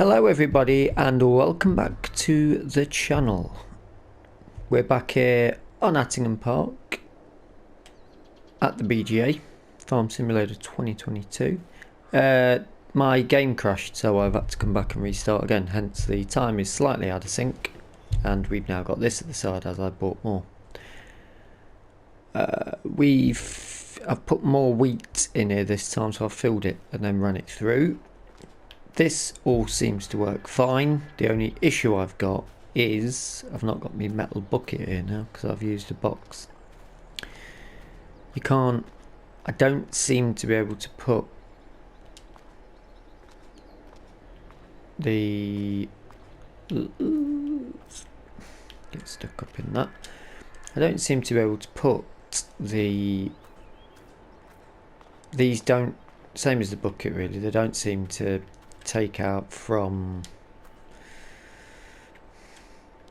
Hello everybody and welcome back to the channel. We're back here on Attingham Park at the BGA, Farm Simulator 2022. My game crashed, so I've had to come back and restart again, hence the time is slightly out of sync, and we've now got this at the side as I bought more. I've put more wheat in here this time, so I've filled it and then run it through. This all seems to work fine. The only issue I've got is I've not got my metal bucket here now because I've used a box. I don't seem to be able to put the get stuck up in that. I don't seem to be able to put these don't, same as the bucket really, they don't seem to take out from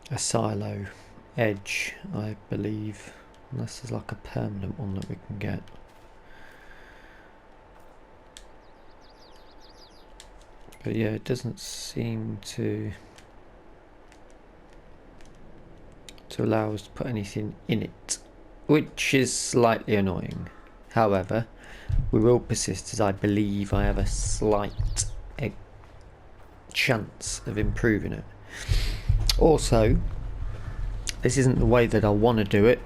a silo edge, I believe, unless there's like a permanent one that we can get. But yeah, it doesn't seem to allow us to put anything in it, which is slightly annoying. However, we will persist as I believe I have a slight chance of improving it. Also, this isn't the way that I want to do it.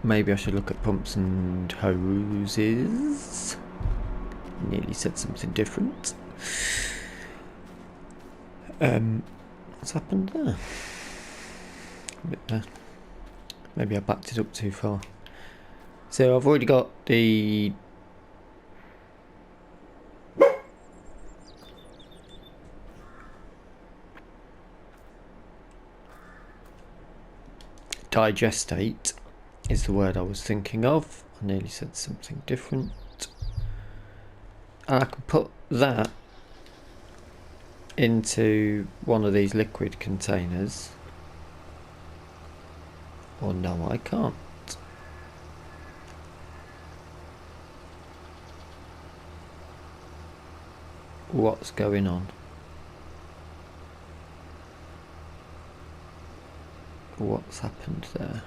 Maybe I should look at pumps and hoses. Nearly said something different. What's happened there? Maybe I backed it up too far. So I've already got the digestate is the word I was thinking of. I nearly said something different. And I can put that into one of these liquid containers. Or no, I can't. What's going on? What's happened there?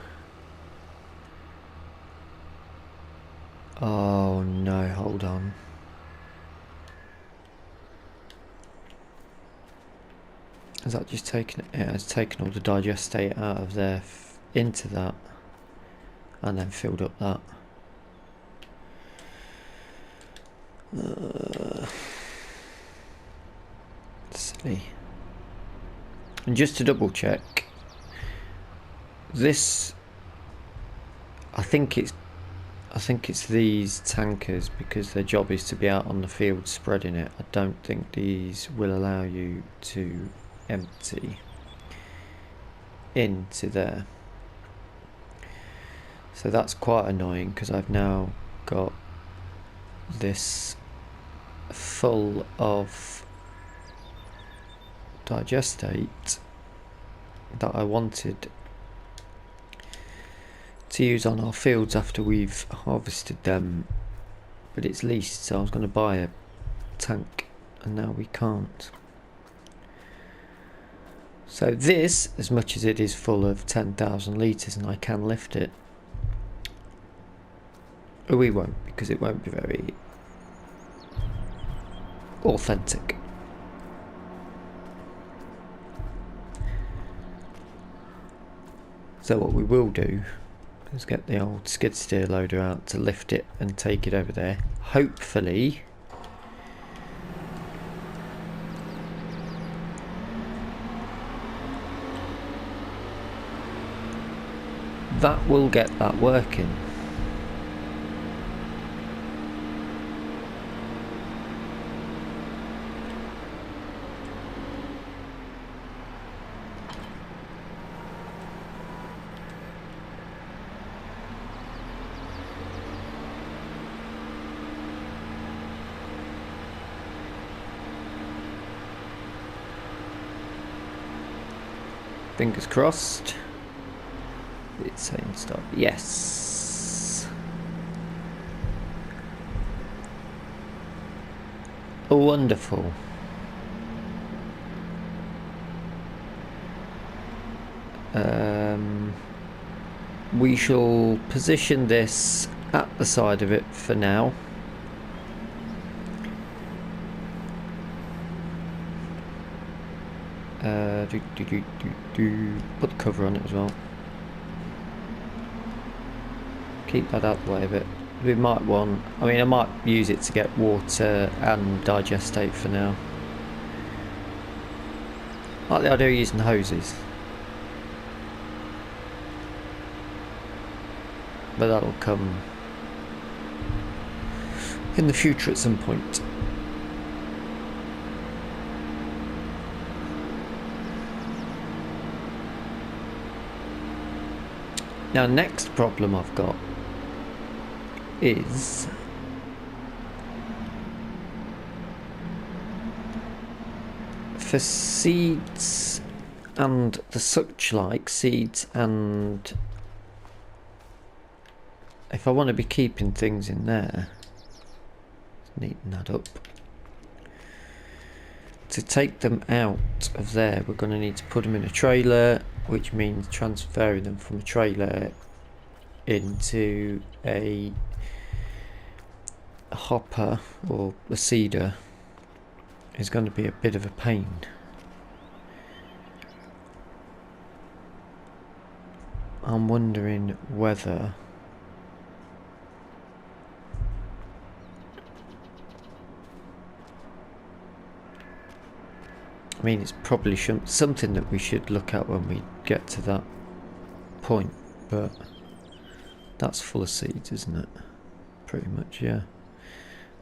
Oh no, hold on. Has that just taken it? Yeah, it's taken all the digestate out of there into that and then filled up that. Silly. And just to double check, this, I think it's these tankers, because their job is to be out on the field spreading it. I don't think these will allow you to empty into there. So that's quite annoying because I've now got this full of digestate that I wanted to use on our fields after we've harvested them, but it's leased, so I was going to buy a tank and now we can't. So this, as much as it is full of 10,000 litres and I can lift it, we won't, because it won't be very authentic. So what we will do is get the old skid steer loader out to lift it and take it over there. Hopefully that will get that working. Fingers crossed. It's saying stop. Yes. Wonderful. We shall position this at the side of it for now. Put the cover on it as well. Keep that out the way of it. We might want, I mean, I might use it to get water and digestate for now. Like the idea of using hoses. But that'll come in the future at some point. Now, next problem I've got is for seeds and the such like, seeds, and if I want to be keeping things in there, neaten that up. To take them out of there, we're going to need to put them in a trailer, which means transferring them from a trailer into a hopper or a seeder is going to be a bit of a pain. I'm wondering whether I mean, it's probably something that we should look at when we get to that point, but that's full of seeds, isn't it? Pretty much, yeah.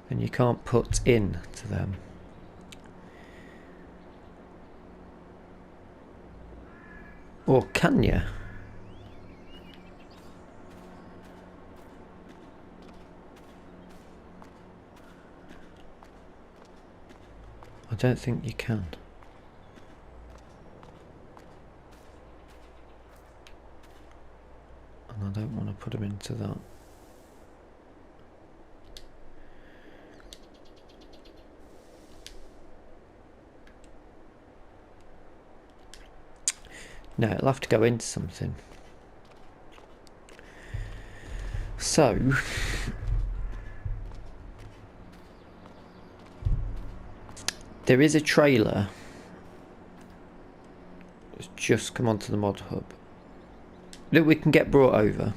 And you can't put in to them. Or can you? I don't think you can. And I don't want to put them into that. No, it'll have to go into something. So there is a trailer that's just come onto the mod hub that we can get brought over.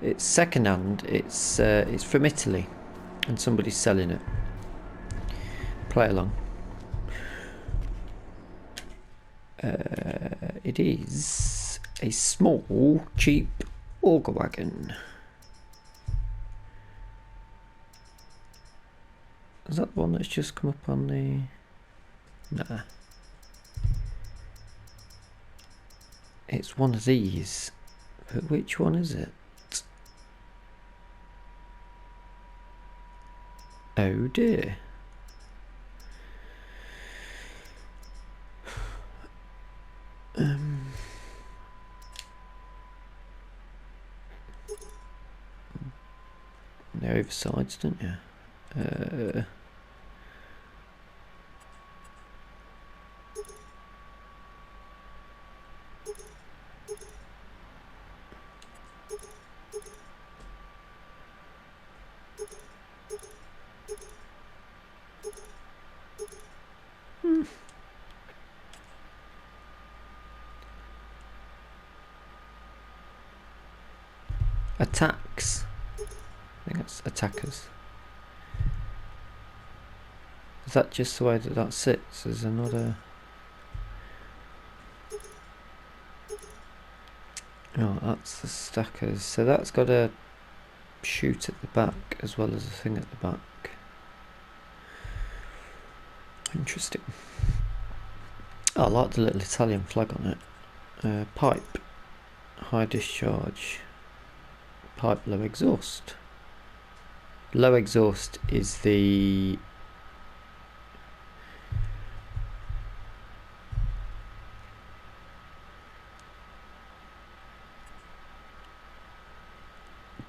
It's second hand. It's from Italy, and somebody's selling it. Play along. It is a small, cheap auger wagon. Is that the one that's just come up on the... Nah. It's one of these. But which one is it? Oh dear. They're oversized, don't you? Attacks. I think that's attackers. Is that just the way that that sits? There's another... Oh, that's the stackers. So that's got a chute at the back as well as a thing at the back. Interesting. Oh, I like the little Italian flag on it. Pipe. High discharge. Pipe, low exhaust. Low exhaust is the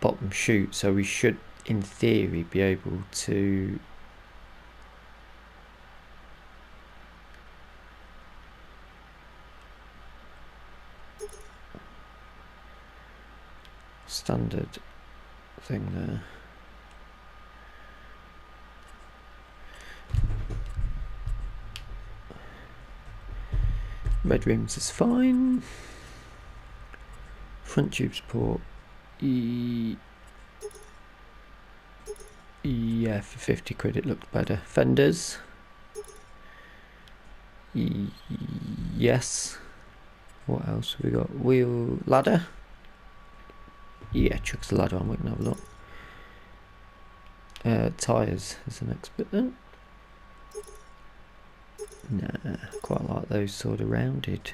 bottom chute, so we should in theory be able to standard thing there. Red rims is fine. Front tube support. Yeah, for 50 quid it looked better. Fenders. Yes. What else have we got? Wheel ladder. Yeah, chucks the ladder on, we can have a look. Tyres is the next bit then. Nah, quite like those sort of rounded.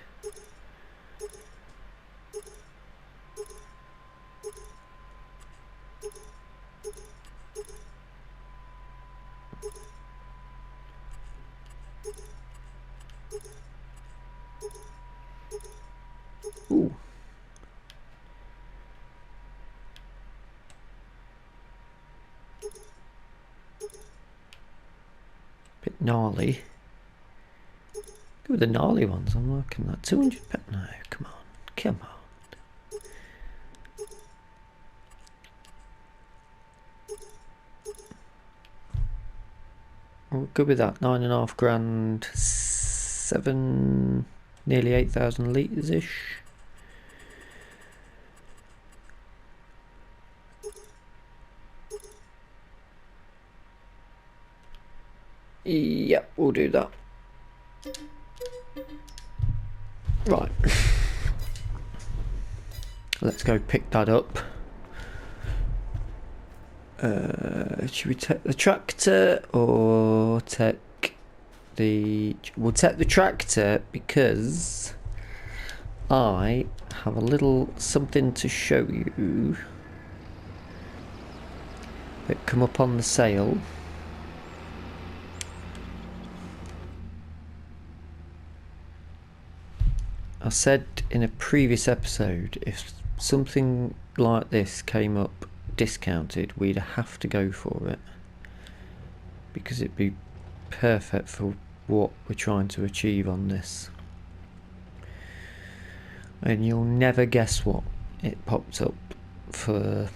Ooh. Bit gnarly. Go with the gnarly ones, I'm working that. 200 no, come on, come on. We'll go with that, 9.5 grand, 7, nearly 8,000 litres ish. Yep, we'll do that. Right. Let's go pick that up. Should we take the tractor or take the... We'll take the tractor because I have a little something to show you that come up on the sale. I said in a previous episode, if something like this came up discounted, we'd have to go for it because it'd be perfect for what we're trying to achieve on this. And you'll never guess what it popped up for.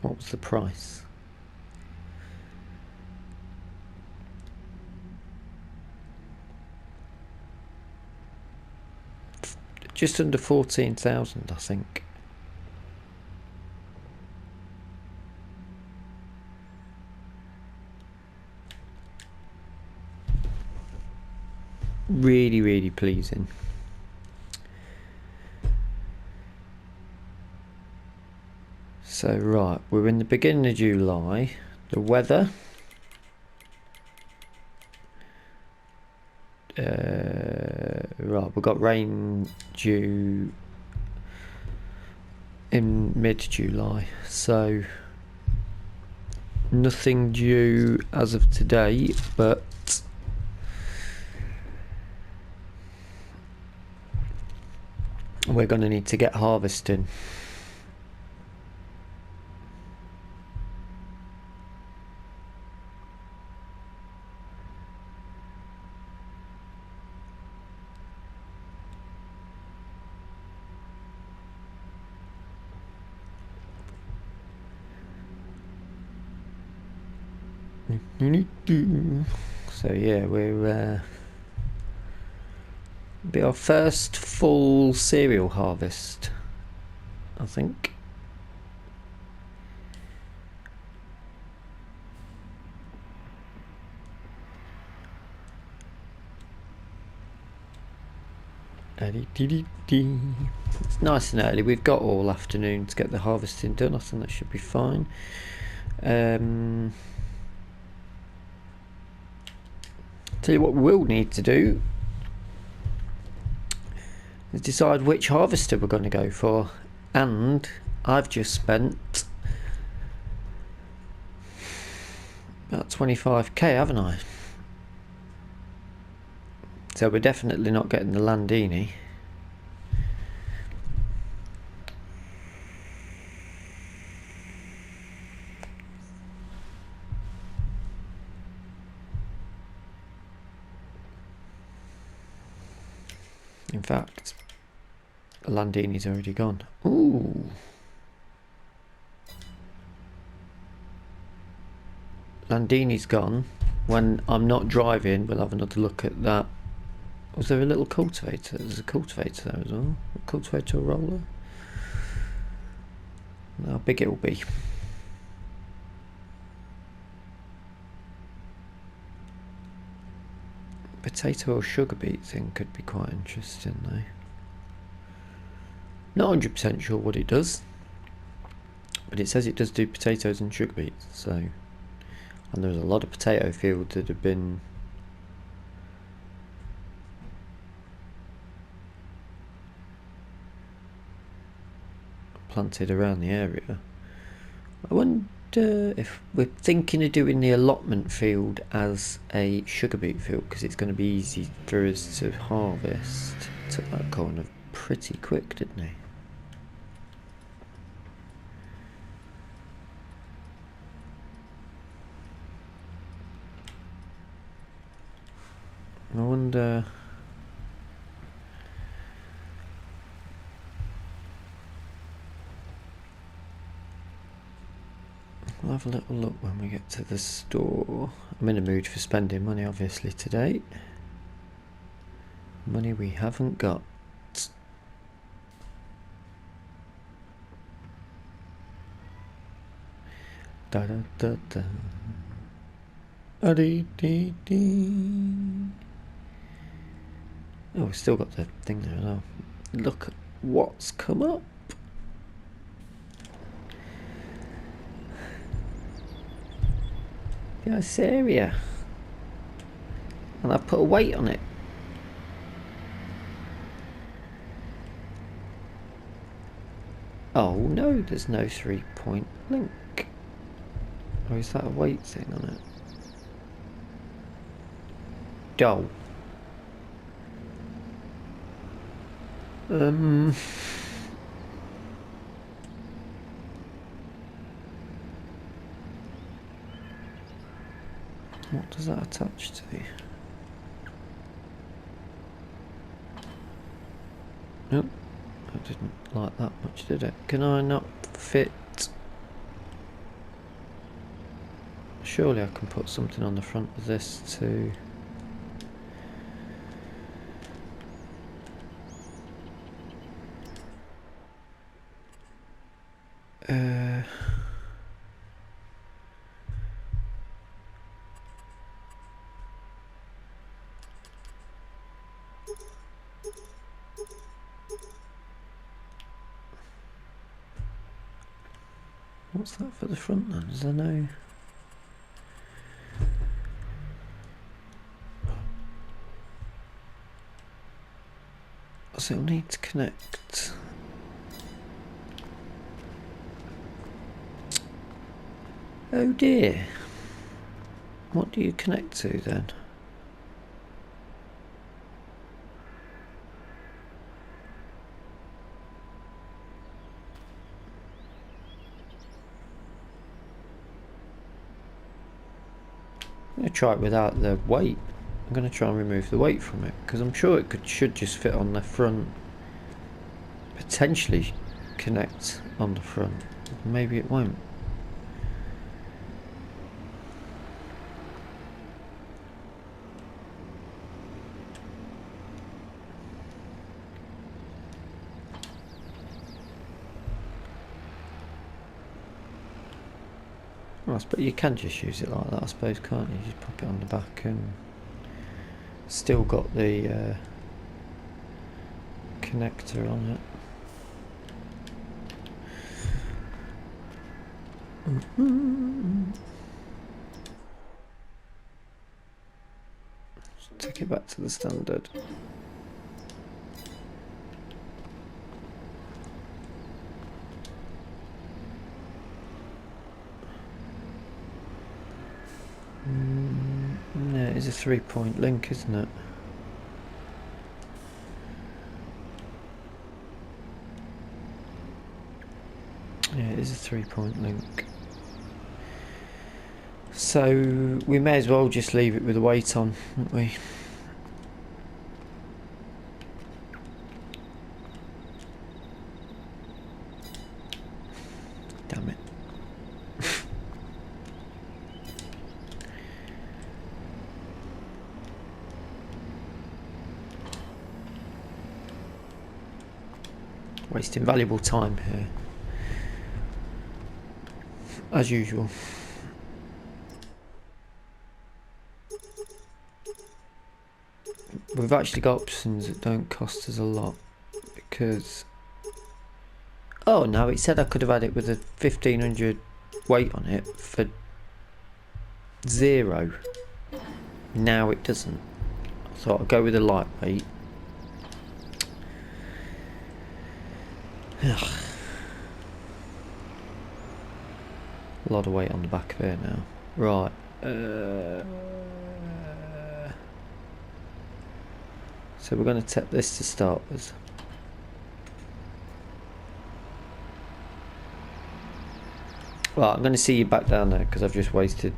What was the price? Just under 14,000, I think. Really, really pleasing. So, right, we're in the beginning of July. The weather. Right, we've got rain due in mid-July, so nothing due as of today, but we're going to need to get harvesting. So yeah, we're be our first full cereal harvest, I think. It's nice and early. We've got all afternoon to get the harvesting done. I think that should be fine. Tell you what we'll need to do is decide which harvester we're going to go for. And I've just spent about 25k, haven't I? So we're definitely not getting the Landini. In fact, Landini's already gone. Ooh. Landini's gone. When I'm not driving, we'll have another look at that. Was there a little cultivator? There's a cultivator there as well. A cultivator roller. How big it will be. Potato or sugar beet thing could be quite interesting though. Not 100% sure what it does, but it says it does do potatoes and sugar beets. So, and there's a lot of potato fields that have been planted around the area. I wonder if we're thinking of doing the allotment field as a sugar beet field, because it's going to be easy for us to harvest. Took that corner pretty quick, didn't he? I wonder. We'll have a little look when we get to the store. I'm in a mood for spending money obviously today. Money we haven't got. Da da da da. Dee dee dee. Oh, we've still got the thing there as well. Look at what's come up. This area, and I've put a weight on it. Oh no, there's no 3-point link. Or is that a weight thing on it? Dull. What does that attach to? Nope, that didn't like that much, did it? Can I not fit? Surely I can put something on the front of this to... What's that for the front then? Is there no... So it'll need to connect... Oh dear. What do you connect to then? I'm going to try it without the weight. I'm going to try and remove the weight from it, because I'm sure it should just fit on the front. Potentially connect on the front. Maybe it won't. But you can just use it like that, I suppose, can't you? Just pop it on the back and still got the connector on it. Just take it back to the standard. No, it is a 3-point link, isn't it? Yeah, it is a 3-point link. So we may as well just leave it with the weight on, won't we? Wasting valuable time here, as usual. We've actually got options that don't cost us a lot, because... Oh no, it said I could have had it with a 1500 weight on it for 0. Now it doesn't. So I'll go with a lightweight. A lot of weight on the back of here now. Right. So we're going to tap this to start with. Right, I'm going to see you back down there because I've just wasted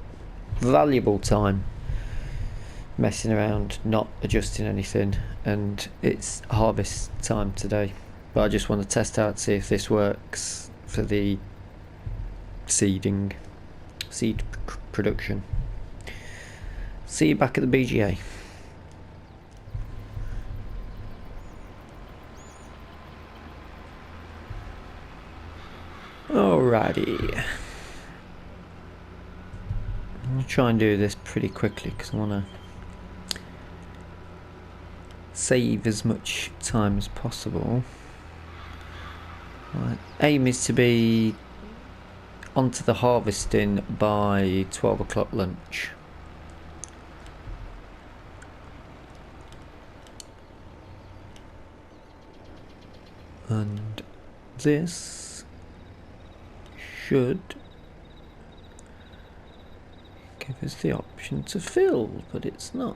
valuable time messing around, not adjusting anything, and it's harvest time today. But I just want to test out, see if this works for the seed production. See you back at the BGA. Alrighty. I'm going to try and do this pretty quickly because I want to save as much time as possible. Right. Aim is to be onto the harvesting by 12 o'clock lunch. And this should give us the option to fill, but it's not.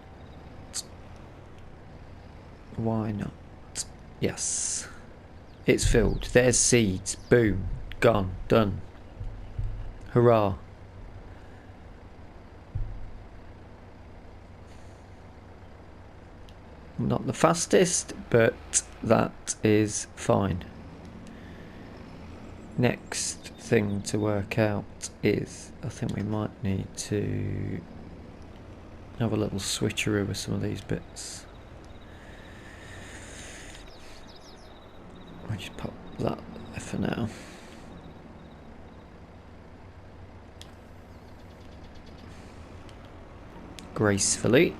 Why not? Yes. It's filled. There's seeds. Boom. Gone. Done. Hurrah. Not the fastest, but that is fine. Next thing to work out is, I think we might need to have a little switcheroo with some of these bits. I'll just pop that there for now. Gracefully.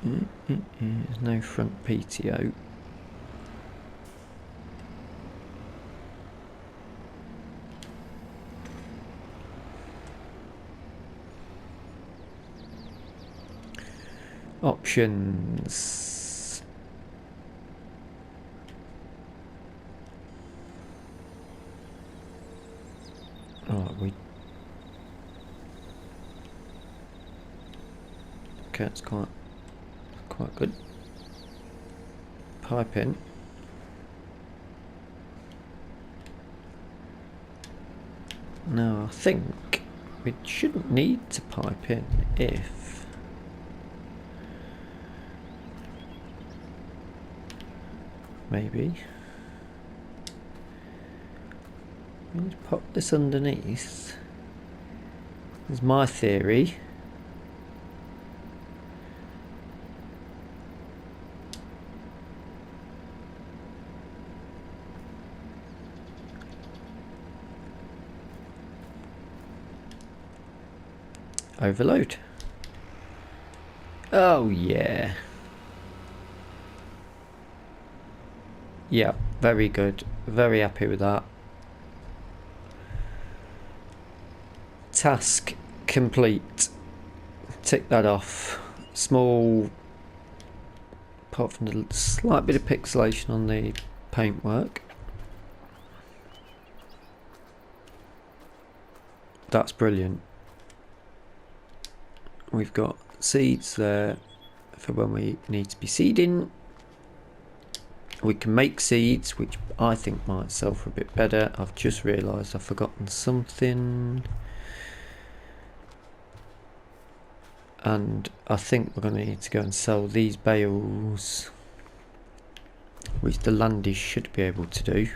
There's no front PTO. Options. Oh, okay, it's quite good. Pipe in. Now I think we shouldn't need to pipe in if maybe let's pop this underneath. Is my theory. Overload. Oh yeah. Yeah, very good. Very happy with that. Task complete. Tick that off. Small, apart from the slight bit of pixelation on the paintwork. That's brilliant. We've got seeds there for when we need to be seeding. We can make seeds, which I think might sell for a bit better. I've just realised I've forgotten something. And I think we're going to need to go and sell these bales, which the landies should be able to do.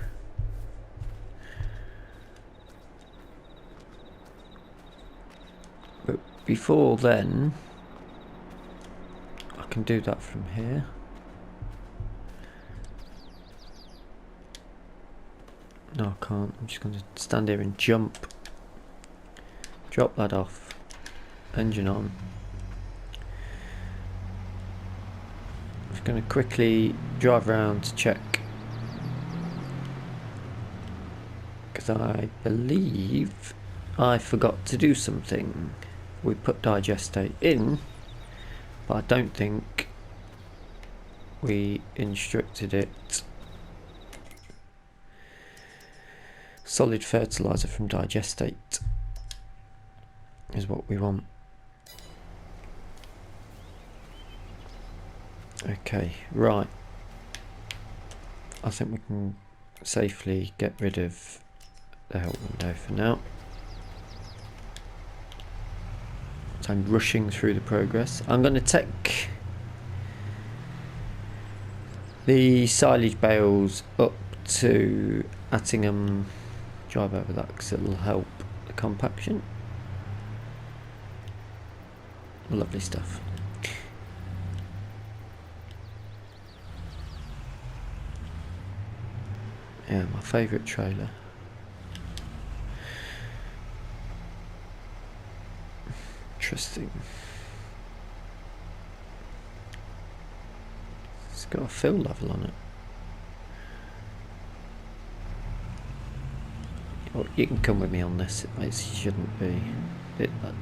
But before then, I can do that from here. No, I can't. I'm just going to stand here and jump. Drop that off. Engine on. I'm just going to quickly drive around to check. Because I believe I forgot to do something. We put digestate in, but I don't think we instructed it. Solid fertilizer from digestate is what we want. Okay, right. I think we can safely get rid of the help window for now. So I'm rushing through the progress. I'm going to take the silage bales up to Attingham. Drive over that because it'll help the compaction. Lovely stuff. Yeah, my favourite trailer. Interesting. It's got a fill level on it. Well, you can come with me on this. It shouldn't be.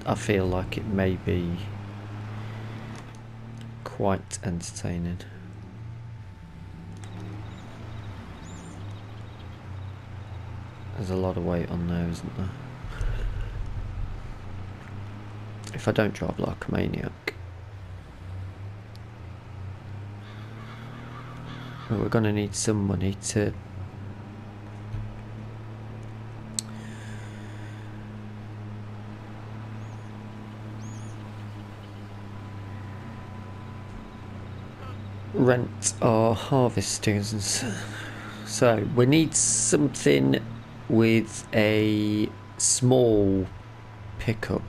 I feel like it may be quite entertaining. There's a lot of weight on there, isn't there? If I don't drive like a maniac. Well, we're going to need some money to rent our harvesters. So we need something with a small pickup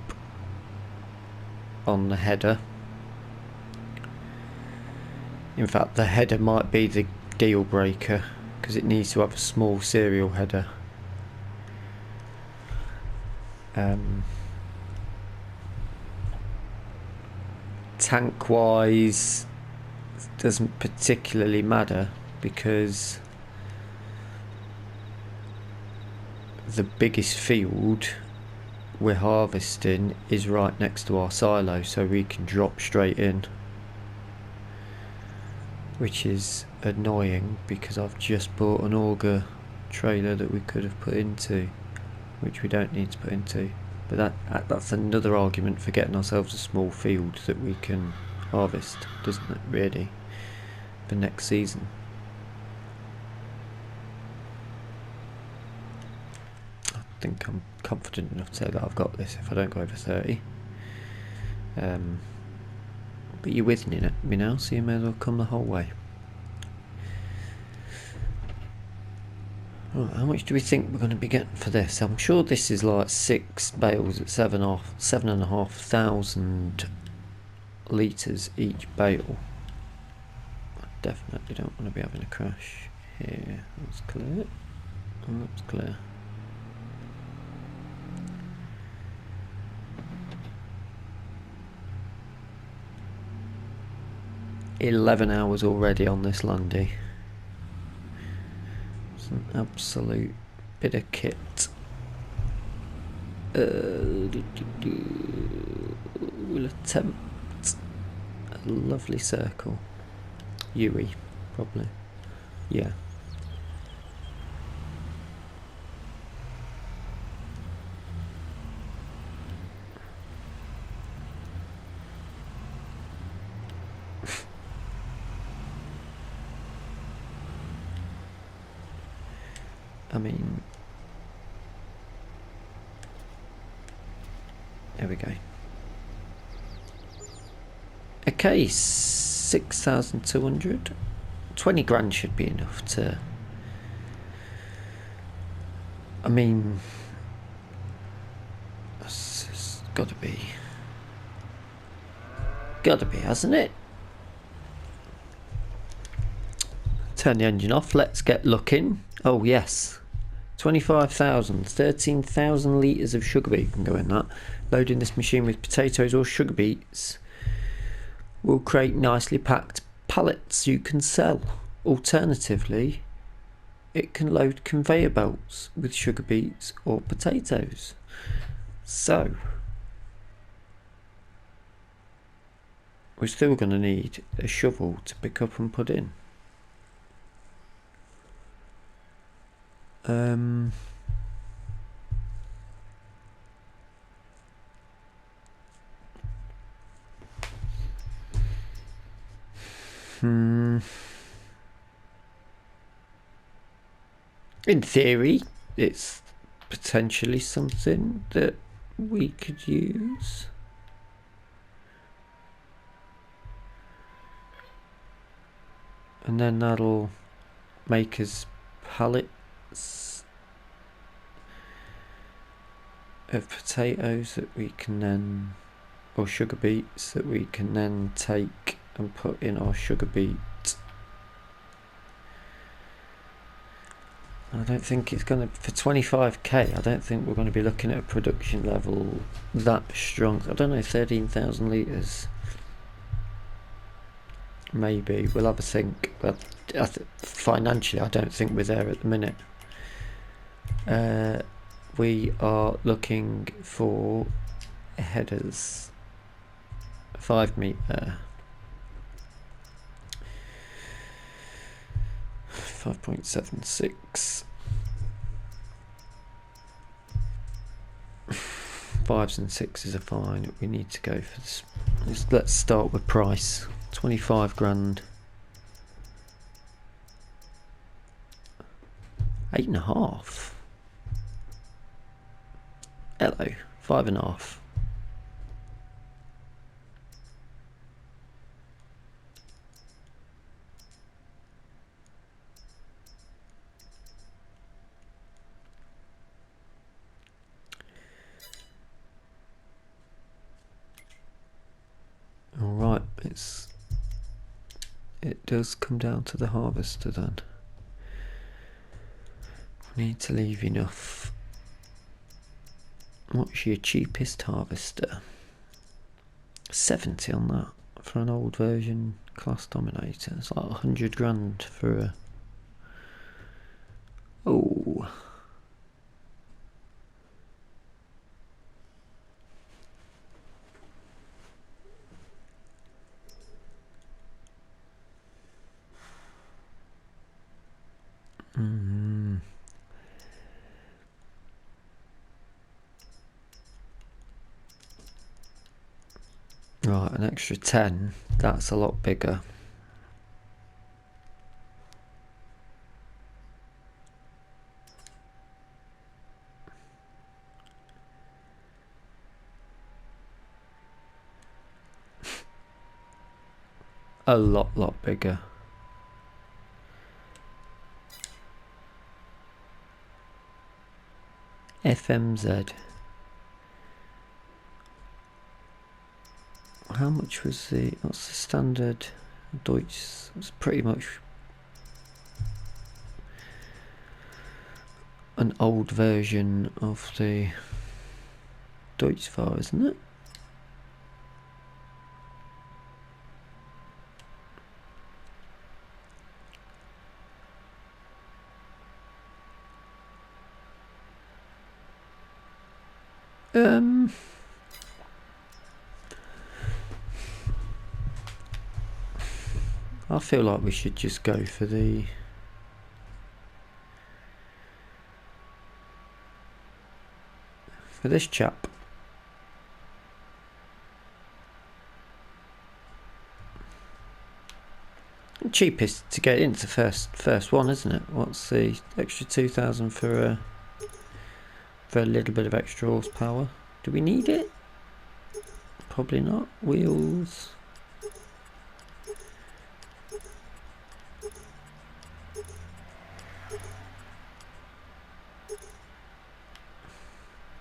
on the header. In fact, the header might be the deal breaker because it needs to have a small serial header. Tank wise doesn't particularly matter because the biggest field we're harvesting is right next to our silo, so we can drop straight in, which is annoying because I've just bought an auger trailer that we could have put into, which we don't need to put into. But that's another argument for getting ourselves a small field that we can harvest, doesn't it, really, for next season. I think I'm confident enough to say that I've got this if I don't go over 30. But you're with me now, so you may as well come the whole way. Right, how much do we think we're going to be getting for this? I'm sure this is like 6 bales at 7,500 litres each bale. I definitely don't want to be having a crash here. That's clear. Oh, that's clear. "11 hours already on this Landy." It's an absolute bit of kit. We'll attempt a lovely circle. Yui, probably. Yeah. I mean, there we go. Okay, 6,200. 20 grand should be enough to, I mean, it's gotta be, hasn't it? Turn the engine off, let's get looking. Oh yes, 25,000, 13,000 litres of sugar beet can go in that. Loading this machine with potatoes or sugar beets will create nicely packed pallets you can sell. Alternatively, it can load conveyor belts with sugar beets or potatoes. So, we're still going to need a shovel to pick up and put in. In theory, it's potentially something that we could use. And then that'll make us pallets of potatoes that we can then, or sugar beets that we can then take and put in our sugar beet. I don't think it's going to, for 25k, I don't think we're going to be looking at a production level that strong. I don't know, 13,000 litres. Maybe, we'll have a think. But financially, I don't think we're there at the minute. We are looking for headers. 5 metre. 5.76. 5s and 6s are fine. We need to go for this. Let's start with price. 25 grand. 8.5. Hello. 5.5. Alright, it does come down to the harvester then. We need to leave enough. What's your cheapest harvester? 70 on that for an old version class dominator. It's like 100 grand for a... Oh. Right, an extra 10, that's a lot bigger. A lot bigger. FMZ. How much was what's the standard Deutsch? It's pretty much an old version of the Deutsch file, isn't it? I feel like we should just go for the this chap. Cheapest to get into first one, isn't it? What's the extra 2,000 for a little bit of extra horsepower? Do we need it? Probably not. Wheels.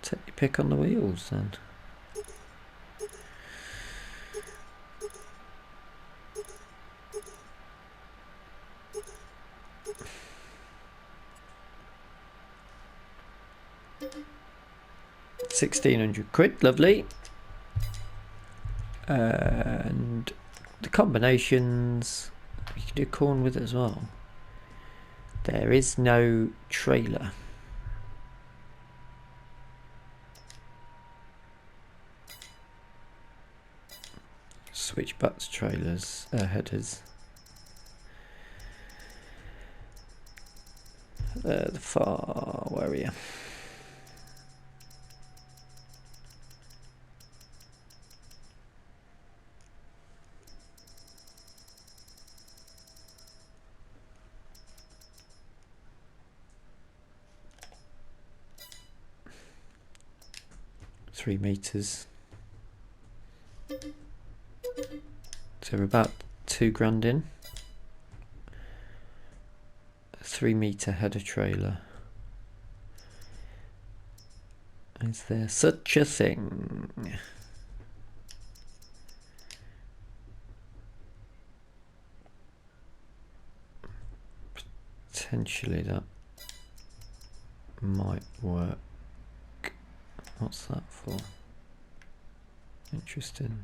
Take your pick on the wheels then. 1600 quid, lovely. And the combinations, you can do corn with it as well. There is no trailer. Switch back to trailers, headers. The far, where are you? $3 meters. So we're about £2 in. A 3 meter header trailer. Is there such a thing? Potentially that might work. What's that for? Interesting.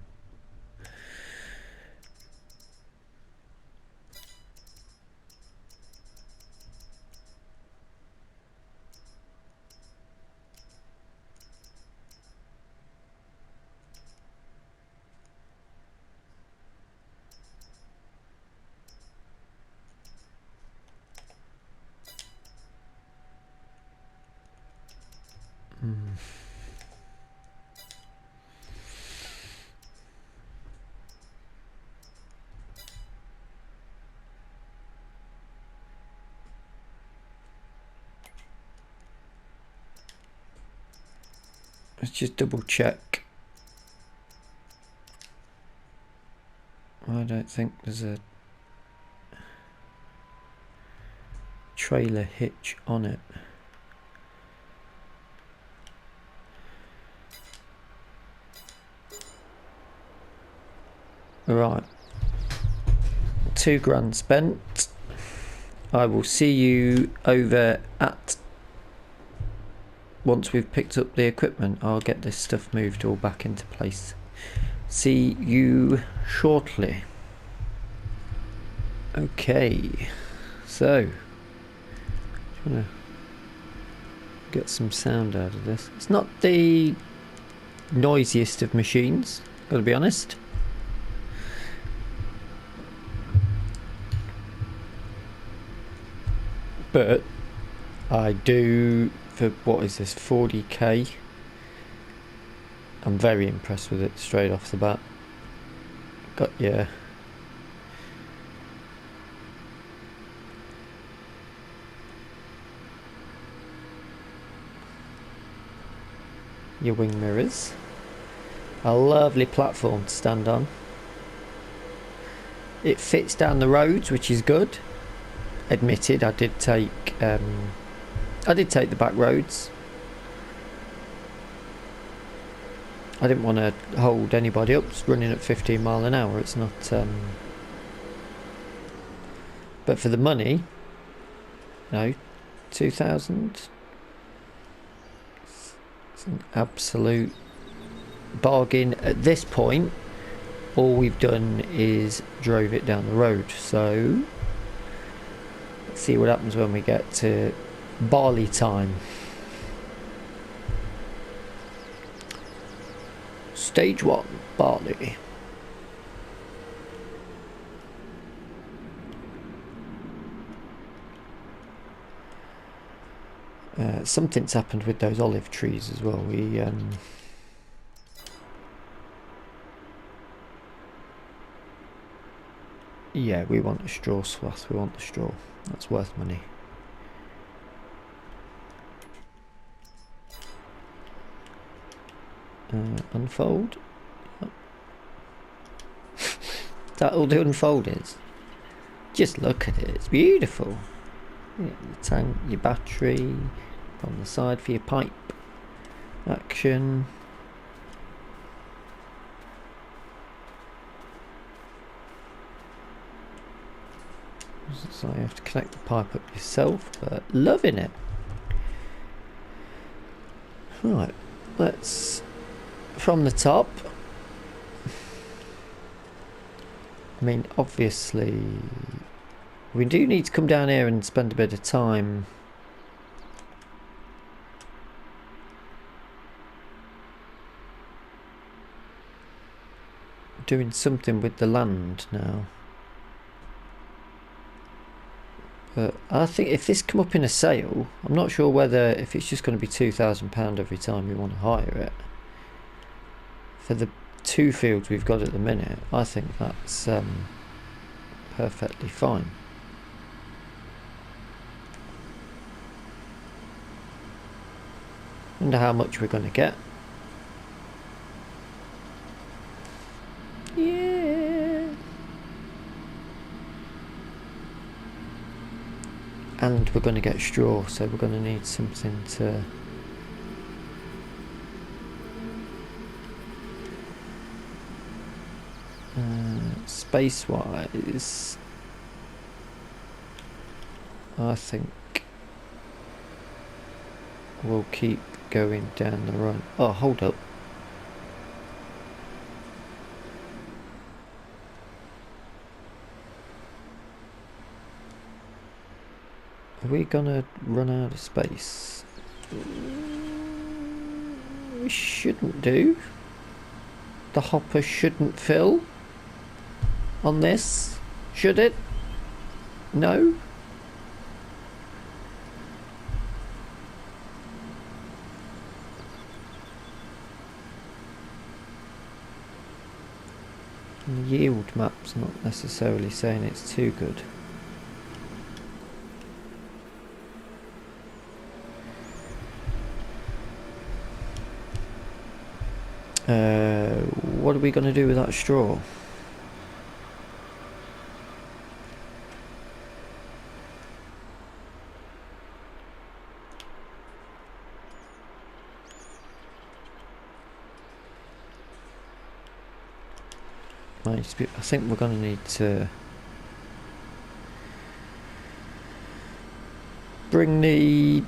Let's just double check. I don't think there's a trailer hitch on it. Right, £2 spent. I will see you over at, once we've picked up the equipment, I'll get this stuff moved all back into place. See you shortly. Okay, so trying to get some sound out of this. It's not the noisiest of machines, gotta be honest. But I do, for what is this, 40k, I'm very impressed with it straight off the bat. Got your wing mirrors, a lovely platform to stand on. It fits down the roads, which is good. Admitted, I did take the back roads. I didn't want to hold anybody up. It's running at 15 mile an hour. It's not. But for the money, no, 2,000. It's an absolute bargain. At this point, all we've done is drove it down the road. So let's see what happens when we get to barley time. Stage 1, barley. Something's happened with those olive trees as well. Yeah, we want a straw swath. We want the straw. That's worth money. Unfold. Yep. Is that all the unfold is? Just look at it. It's beautiful. Yeah, your tank, your battery on the side for your pipe action. So you have to connect the pipe up yourself, but loving it. Right, let's, from the top, I mean, obviously, we do need to come down here and spend a bit of time doing something with the land now. But I think if this come up in a sale, I'm not sure whether if it's just going to be £2,000 every time we want to hire it. For the 2 fields we've got at the minute, I think that's perfectly fine. Wonder how much we're going to get. Yeah. And we're going to get straw, so we're going to need something to space wise, I think we'll keep going down the run. Oh, hold up. Are we gonna run out of space? We shouldn't do. The hopper shouldn't fill on this, should it? No? And the yield map's not necessarily saying it's too good. What are we going to do with that straw? I think we're going to need to bring the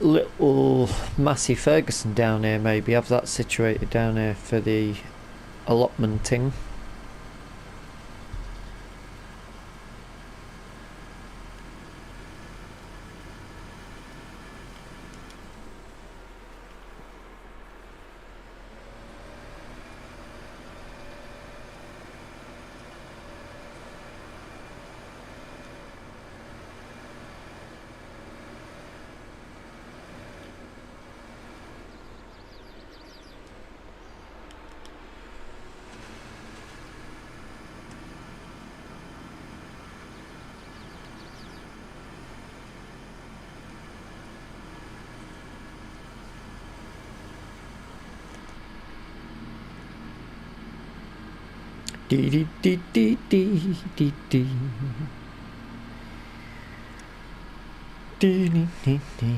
little Massey Ferguson down here, maybe have that situated down here for the allotmenting. Dee dee dee dee dee dee dee. Dee dee dee dee.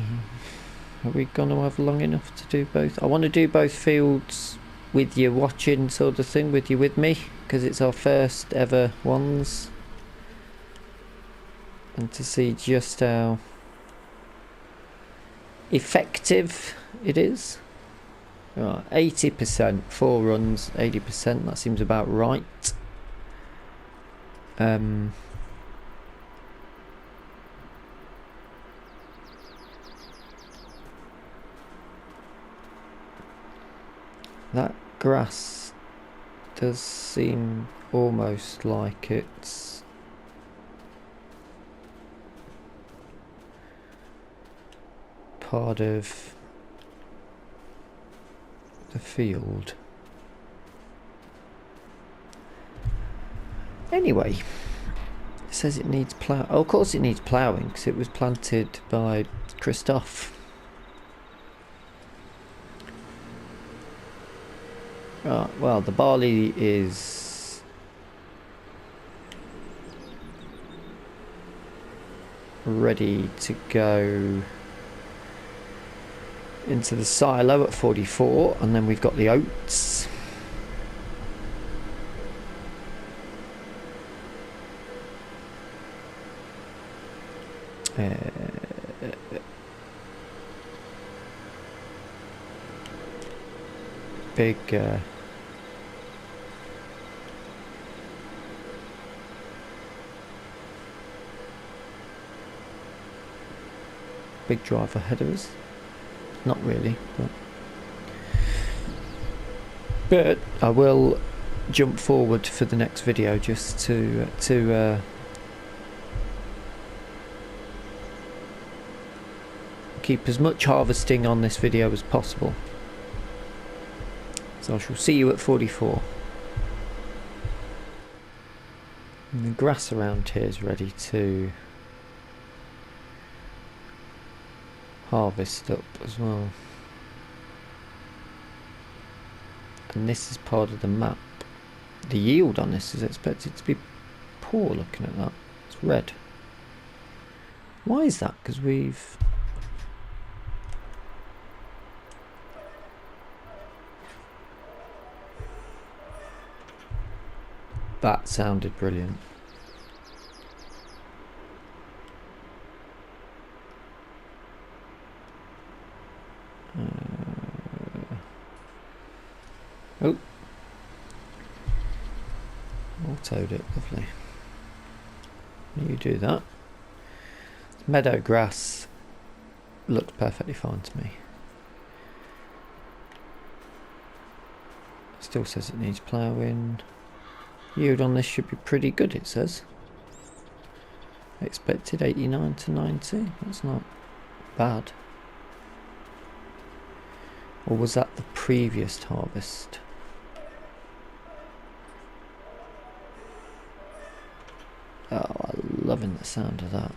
Are we gonna have long enough to do both? I want to do both fields with you watching, sort of thing, with you with me, because it's our first ever ones, and to see just how effective it is. Right, 80%, 4 runs, 80%, that seems about right. That grass does seem almost like it's part of the field. Anyway, it says it needs plough. Oh, of course it needs ploughing because it was planted by Christophe. Right, well, the barley is ready to go into the silo at 44, and then we've got the oats. big big drive ahead of us. Not really, but I will jump forward for the next video just to keep as much harvesting on this video as possible. So I shall see you at 44. And the grass around here is ready to harvest up as well. And this is part of the map. The yield on this is expected to be poor looking at that. It's red. Why is that? Because we've... That sounded brilliant. Oh, autoed it, lovely. You do that. Meadow grass looks perfectly fine to me. Still says it needs ploughing. Yield on this should be pretty good, it says. Expected 89 to 90. That's not bad. Or was that the previous harvest? Oh, I'm loving the sound of that.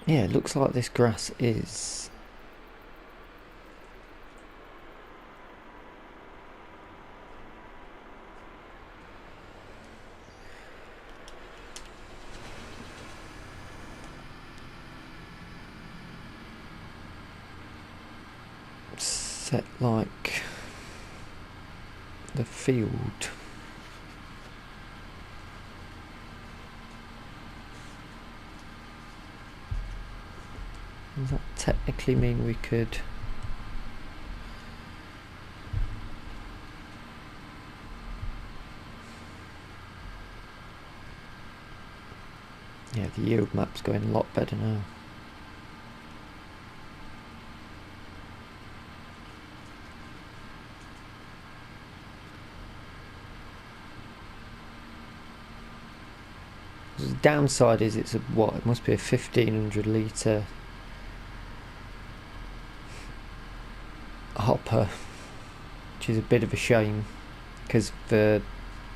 Yeah, it looks like this grass is set like the field. Does that technically mean we could yeah, the yield map's going a lot better now. The downside is it's a what? It must be a 1500 litre hopper, which is a bit of a shame because for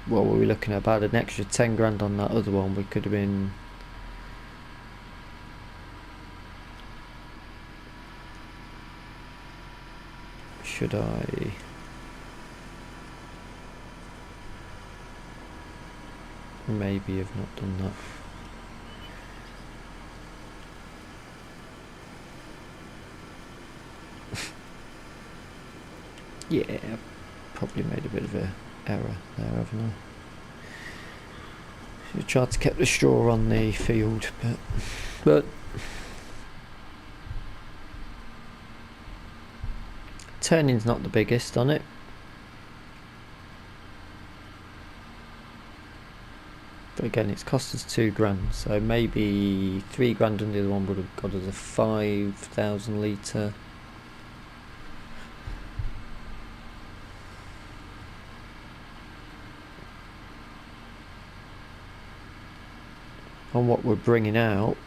what were we looking at, about an extra 10 grand on that other one. We could have been should I maybe have not done that. Yeah, I've probably made a bit of a error there, haven't I? Should have tried to keep the straw on the field, but turning's not the biggest on it. But again, it's cost us 2 grand, so maybe 3 grand on the other one would have got us a 5,000 litre. On what we're bringing out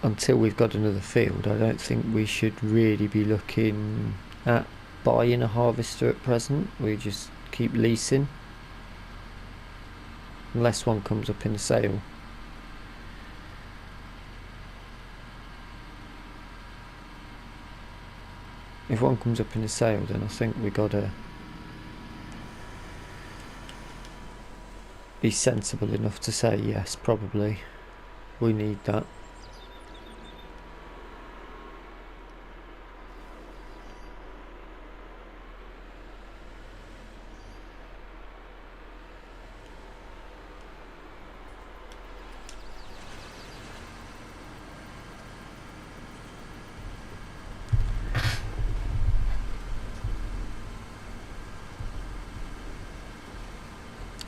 until we've got another field. I don't think we should really be looking at buying a harvester at present. We just keep leasing unless one comes up in a sale. If one comes up in a sale, then I think we gotta be sensible enough to say yes, probably we need that.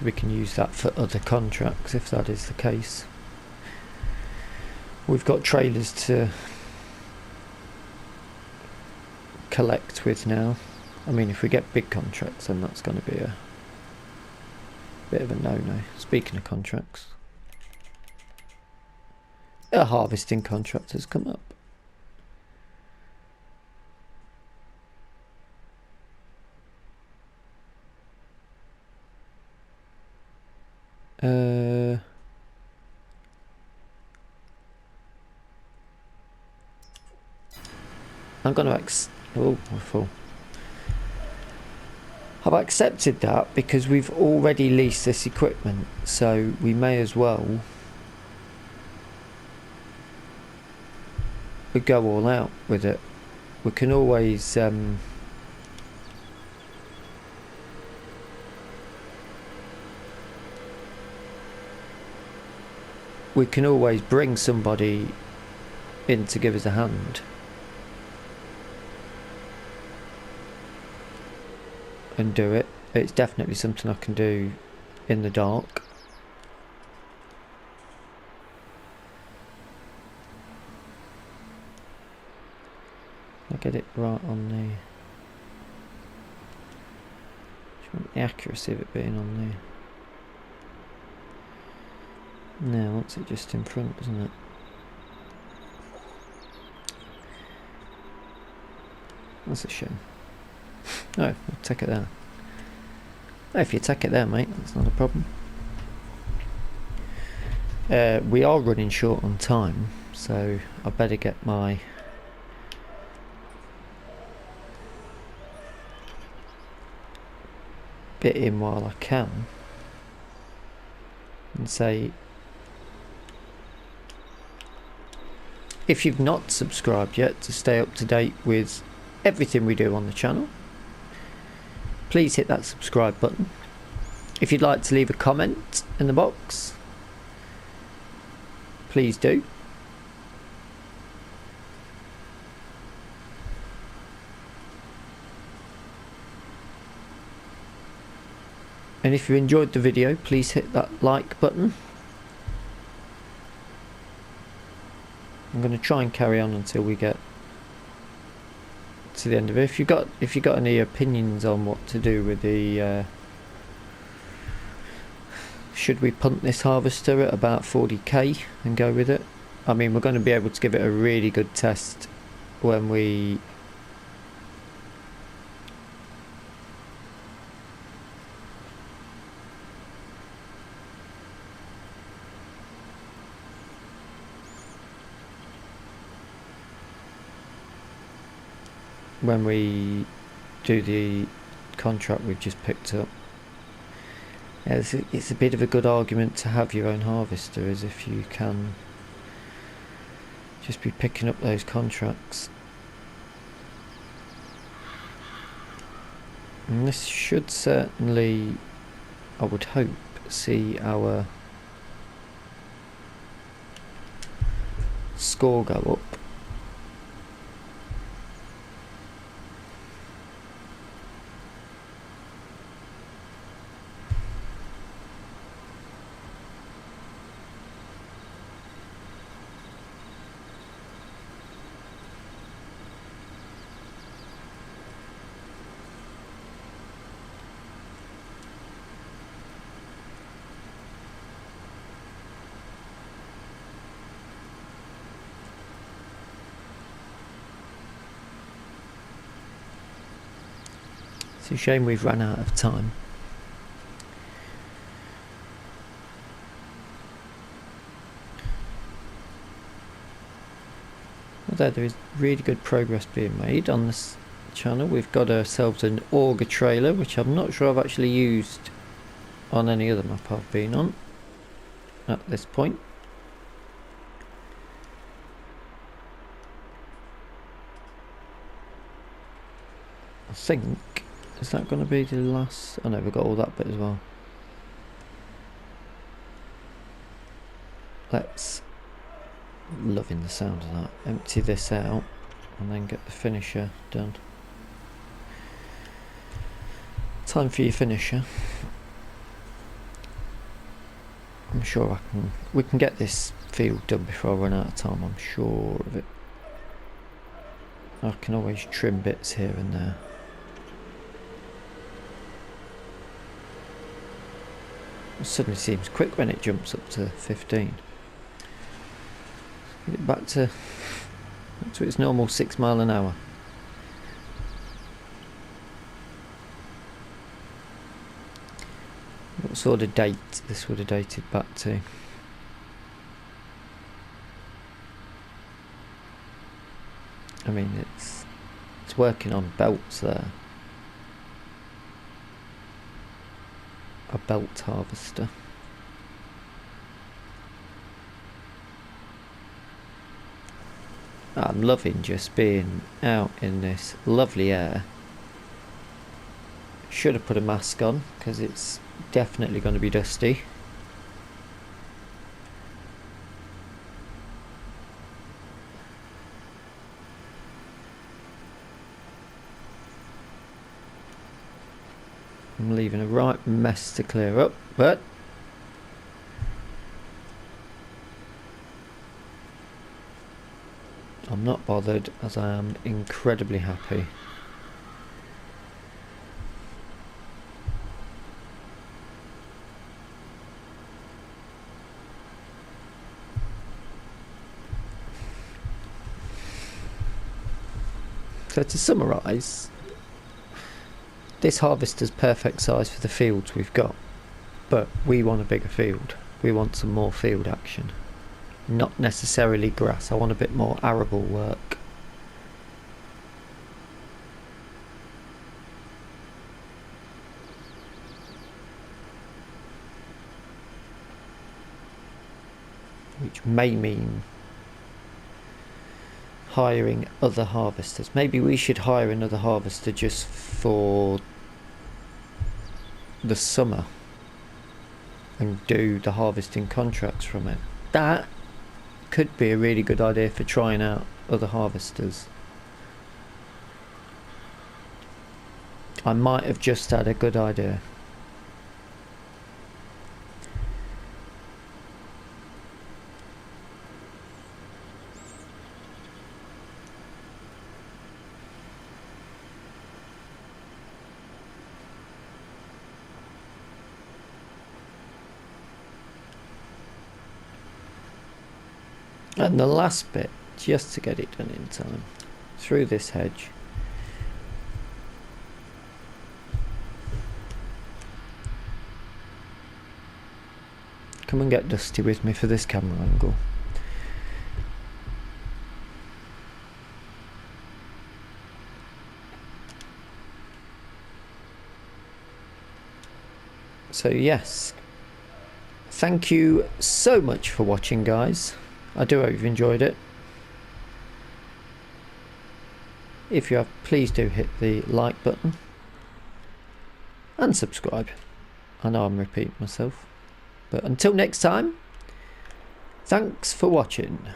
We can use that for other contracts if that is the case. We've got trailers to collect with now. I mean, if we get big contracts, then that's going to be a bit of a no-no. Speaking of contracts, a harvesting contract has come up. I'm going to I've accepted that because we've already leased this equipment, so we may as well go all out with it. We can always bring somebody in to give us a hand and do it. It's definitely something I can do in the dark. I get it right on the... Do you want the accuracy of it being on there? No, what's it just in front, isn't it? That's a shame. Oh, I'll take it there. If you take it there, mate, that's not a problem. We are running short on time, so I better get my bit in while I can and say, if you've not subscribed yet to stay up to date with everything we do on the channel, please hit that subscribe button. If you'd like to leave a comment in the box, please do. And if you enjoyed the video, please hit that like button. I'm going to try and carry on until we get to the end of it. If you got any opinions on what to do with the should we punt this harvester at about 40k and go with it? I mean, we're going to be able to give it a really good test when we do the contract we've just picked up. Yeah, it's a bit of a good argument to have your own harvester, as if you can just be picking up those contracts. And this should certainly, I would hope, see our score go up. It's a shame we've run out of time. Although there is really good progress being made on this channel. We've got ourselves an auger trailer, which I'm not sure I've actually used on any other map I've been on at this point. I think, is that going to be the last? Oh no, we've got all that bit as well. Let's, loving the sound of that, empty this out and then get the finisher done. Time for your finisher. I'm sure we can get this field done before I run out of time, I'm sure of it. I can always trim bits here and there. It suddenly seems quick when it jumps up to 15. Get it back to its normal 6 mile an hour. What sort of date this would have dated back to? I mean, it's working on belts there. A belt harvester. I'm loving just being out in this lovely air. Should have put a mask on because it's definitely going to be dusty. I'm leaving a right mess to clear up, but I'm not bothered as I am incredibly happy. So to summarise, this harvester's perfect size for the fields we've got, but we want a bigger field. We want some more field action. Not necessarily grass, I want a bit more arable work. Which may mean hiring other harvesters. Maybe we should hire another harvester just for the summer and do the harvesting contracts from it. That could be a really good idea for trying out other harvesters. I might have just had a good idea. And the last bit, just to get it done in time, through this hedge. Come and get Dusty with me for this camera angle. So yes, thank you so much for watching, guys. I do hope you've enjoyed it. If you have, please do hit the like button and subscribe. I know I'm repeating myself, but until next time, thanks for watching.